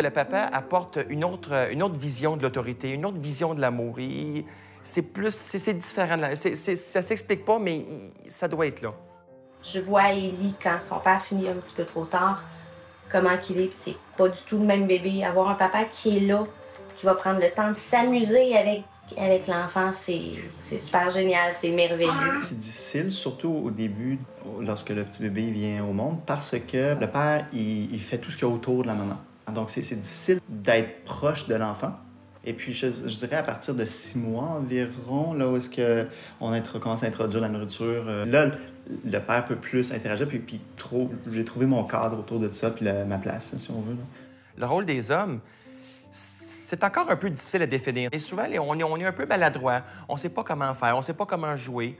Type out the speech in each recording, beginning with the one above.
Le papa apporte une autre vision de l'autorité, une autre vision de l'amour. C'est différent. Ça s'explique pas, mais ça doit être là. Je vois Élie, quand son père finit un petit peu trop tard, comment qu'il est, puis c'est pas du tout le même bébé. Avoir un papa qui est là, qui va prendre le temps de s'amuser avec l'enfant, c'est super génial, c'est merveilleux. C'est difficile, surtout au début, lorsque le petit bébé vient au monde, parce que le père, il fait tout ce qu'il y a autour de la maman. Donc, c'est difficile d'être proche de l'enfant. Et puis, je dirais à partir de 6 mois environ, là où est-ce qu'on commence à introduire la nourriture, là, le père peut plus interagir, puis j'ai trouvé mon cadre autour de ça, puis ma place, si on veut. Là. Le rôle des hommes, c'est encore un peu difficile à définir. Et souvent, on est un peu maladroit. On ne sait pas comment faire, on ne sait pas comment jouer.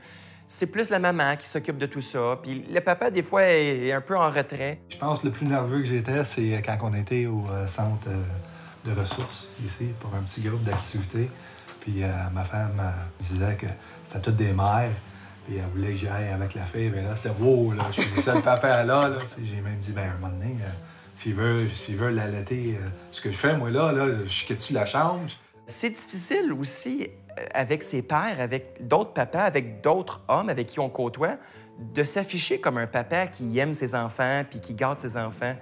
C'est plus la maman qui s'occupe de tout ça. Puis le papa, des fois, est un peu en retrait. Je pense que le plus nerveux que j'étais, c'est quand on était au centre de ressources ici pour un petit groupe d'activités. Puis ma femme me disait que c'était toutes des mères. Puis elle voulait que j'aille avec la fille. Mais là, c'était wow, là. Je suis le seul papa là. J'ai même dit, ben un moment donné, s'il veut l'allaiter, ce que je fais, moi, là je quitte la chambre. C'est difficile aussi avec ses pères, avec d'autres papas, avec d'autres hommes avec qui on côtoie, de s'afficher comme un papa qui aime ses enfants puis qui garde ses enfants.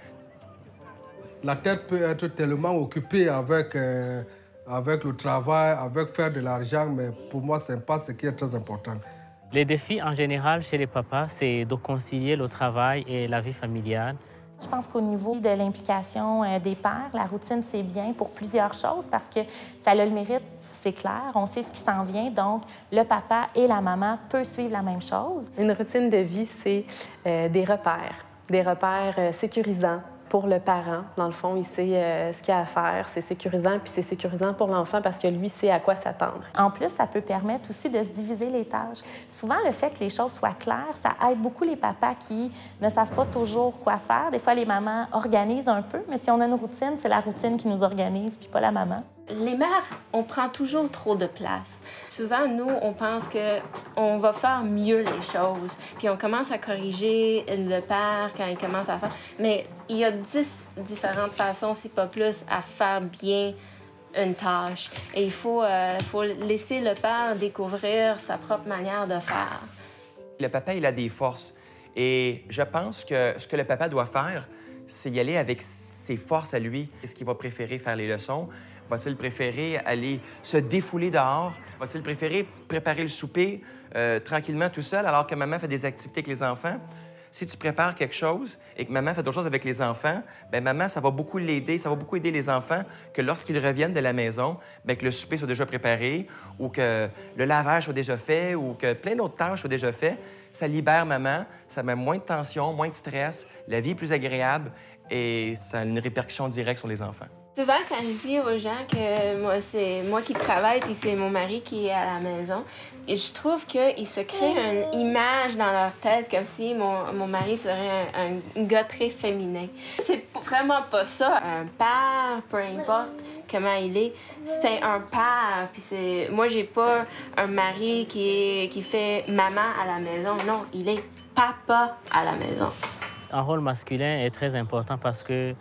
La tête peut être tellement occupée avec le travail, avec faire de l'argent, mais pour moi, ce n'est pas ce qui est très important. Les défis en général chez les papas, c'est de concilier le travail et la vie familiale. Je pense qu'au niveau de l'implication des pères, la routine, c'est bien pour plusieurs choses parce que ça a le mérite, c'est clair, on sait ce qui s'en vient, donc le papa et la maman peuvent suivre la même chose. Une routine de vie, c'est des repères sécurisants pour le parent. Dans le fond, il sait ce qu'il a à faire, c'est sécurisant, puis c'est sécurisant pour l'enfant parce que lui sait à quoi s'attendre. En plus, ça peut permettre aussi de se diviser les tâches. Souvent, le fait que les choses soient claires, ça aide beaucoup les papas qui ne savent pas toujours quoi faire. Des fois, les mamans organisent un peu, mais si on a une routine, c'est la routine qui nous organise, puis pas la maman. Les mères, on prend toujours trop de place. Souvent, nous, on pense qu'on va faire mieux les choses. Puis on commence à corriger le père quand il commence à faire. Mais il y a 10 différentes façons, si pas plus, à faire bien une tâche. Et il faut laisser le père découvrir sa propre manière de faire. Le papa, il a des forces. Et je pense que ce que le papa doit faire, c'est y aller avec ses forces à lui. Est-ce qu'il va préférer faire les leçons? Va-t-il préférer aller se défouler dehors? Va-t-il préférer préparer le souper tranquillement tout seul alors que maman fait des activités avec les enfants? Si tu prépares quelque chose et que maman fait d'autres choses avec les enfants, bien, maman, ça va beaucoup l'aider, ça va beaucoup aider les enfants que lorsqu'ils reviennent de la maison, bien, que le souper soit déjà préparé ou que le lavage soit déjà fait ou que plein d'autres tâches soient déjà faites. Ça libère maman, ça met moins de tension, moins de stress, la vie est plus agréable et ça a une répercussion directe sur les enfants. Souvent, quand je dis aux gens que c'est moi qui travaille puis c'est mon mari qui est à la maison, je trouve qu'ils se créent une image dans leur tête comme si mon mari serait un gars très féminin. C'est vraiment pas ça. Un père, peu importe comment il est, c'est un père. Puis moi, j'ai pas un mari qui fait maman à la maison. Non, il est papa à la maison. Un rôle masculin est très important parce que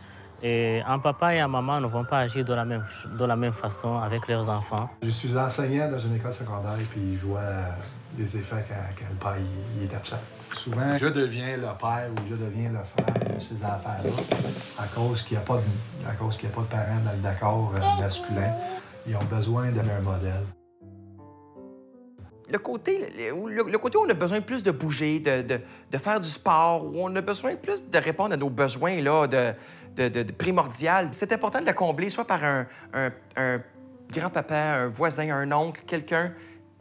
un papa et une maman ne vont pas agir de la même façon avec leurs enfants. Je suis enseignant dans une école secondaire, puis je vois les effets quand le père il est absent. Souvent, je deviens le père ou je deviens le frère de ces enfants-là à cause qu'il n'y a pas de parents d'accord masculin. Ils ont besoin d'un modèle. Le côté où on a besoin plus de bouger, de faire du sport, où on a besoin plus de répondre à nos besoins là, de primordial, c'est important de la combler, soit par un grand-papa, un voisin, un oncle, quelqu'un,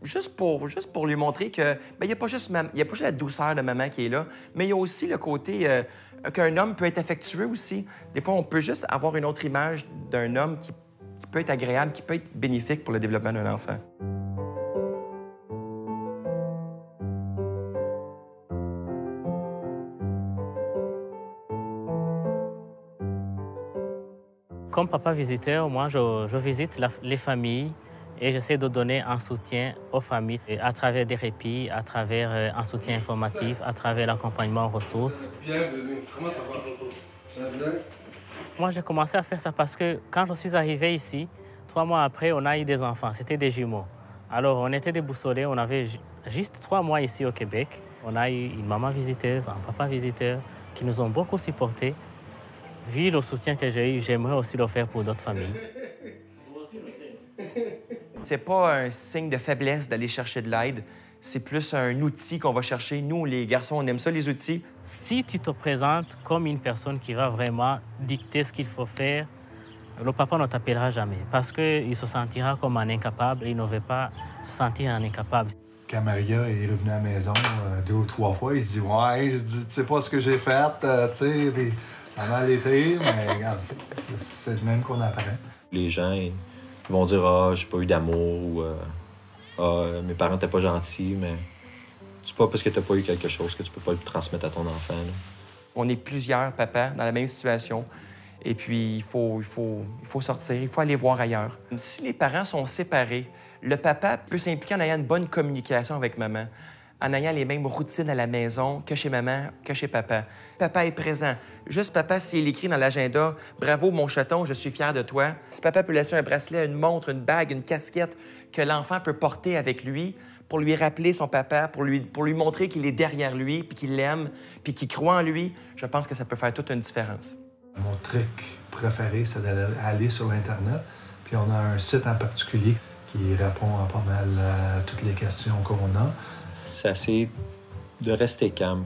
juste pour lui montrer que il n'y a pas juste la douceur de maman qui est là, mais il y a aussi le côté qu'un homme peut être affectueux aussi. Des fois, on peut juste avoir une autre image d'un homme qui peut être agréable, qui peut être bénéfique pour le développement d'un enfant. Comme papa visiteur, moi, je visite les familles et j'essaie de donner un soutien aux familles à travers des répits, à travers un soutien informatif, à travers l'accompagnement aux ressources. Bienvenue. Comment ça va? Ça va bien? Moi, j'ai commencé à faire ça parce que quand je suis arrivé ici, 3 mois après, on a eu des enfants. C'était des jumeaux. Alors, on était déboussolés. On avait juste 3 mois ici au Québec. On a eu une maman visiteuse, un papa visiteur qui nous ont beaucoup supportés. Vu le soutien que j'ai eu, j'aimerais aussi le faire pour d'autres familles. C'est pas un signe de faiblesse d'aller chercher de l'aide. C'est plus un outil qu'on va chercher. Nous, les garçons, on aime ça, les outils. Si tu te présentes comme une personne qui va vraiment dicter ce qu'il faut faire, le papa ne t'appellera jamais parce qu'il se sentira comme un incapable et il ne veut pas se sentir un incapable. Quand Maria est revenue à la maison 2 ou 3 fois, il se dit « Ouais, je dis, tu sais pas ce que j'ai fait, tu sais, puis ça a mal été, mais regarde, c'est de même qu'on apprend. » Les gens ils vont dire « Ah, j'ai pas eu d'amour » ou « Ah, mes parents n'étaient pas gentils », mais c'est pas parce que t'as pas eu quelque chose que tu peux pas le transmettre à ton enfant. Là. On est plusieurs papas dans la même situation. Et puis, il faut sortir, il faut aller voir ailleurs. Si les parents sont séparés, le papa peut s'impliquer en ayant une bonne communication avec maman, en ayant les mêmes routines à la maison que chez maman, que chez papa. Papa est présent. Juste papa, s'il écrit dans l'agenda « Bravo, mon chaton, je suis fier de toi ». Si papa peut laisser un bracelet, une montre, une bague, une casquette que l'enfant peut porter avec lui pour lui rappeler son papa, pour lui montrer qu'il est derrière lui, puis qu'il l'aime, puis qu'il croit en lui, je pense que ça peut faire toute une différence. Mon truc préféré, c'est d'aller sur l'Internet. Puis on a un site en particulier qui répond à pas mal à toutes les questions qu'on a. C'est assez de rester calme.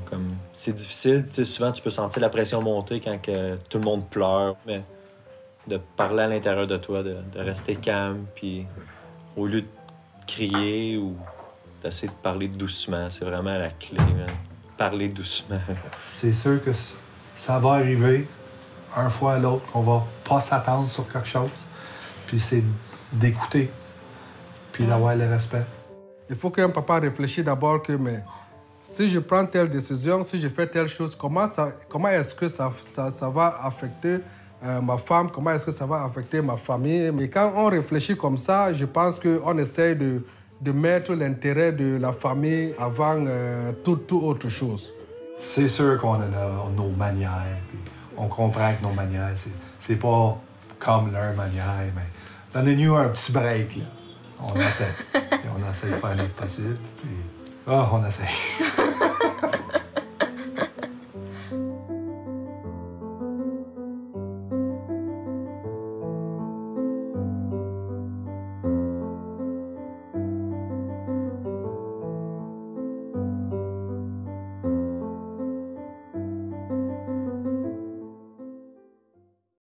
C'est difficile. Souvent, tu peux sentir la pression monter quand tout le monde pleure. Mais de parler à l'intérieur de toi, de rester calme, puis au lieu de crier ou d'essayer de parler doucement, c'est vraiment la clé. Man. Parler doucement. C'est sûr que ça va arriver. Un fois à l'autre, qu'on va pas s'attendre sur quelque chose. Puis c'est d'écouter, puis d'avoir le respect. Il faut qu'un papa réfléchisse d'abord que mais, si je prends telle décision, si je fais telle chose, comment est-ce que ça va affecter ma femme, comment est-ce que ça va affecter ma famille. Mais quand on réfléchit comme ça, je pense qu'on essaie de mettre l'intérêt de la famille avant toute autre chose. C'est sûr qu'on a nos manières. Puis on comprend que nos manières, c'est pas comme leur manière, mais donnez-nous un petit break, là. On essaie. On essaie de faire notre possible, puis on essaie.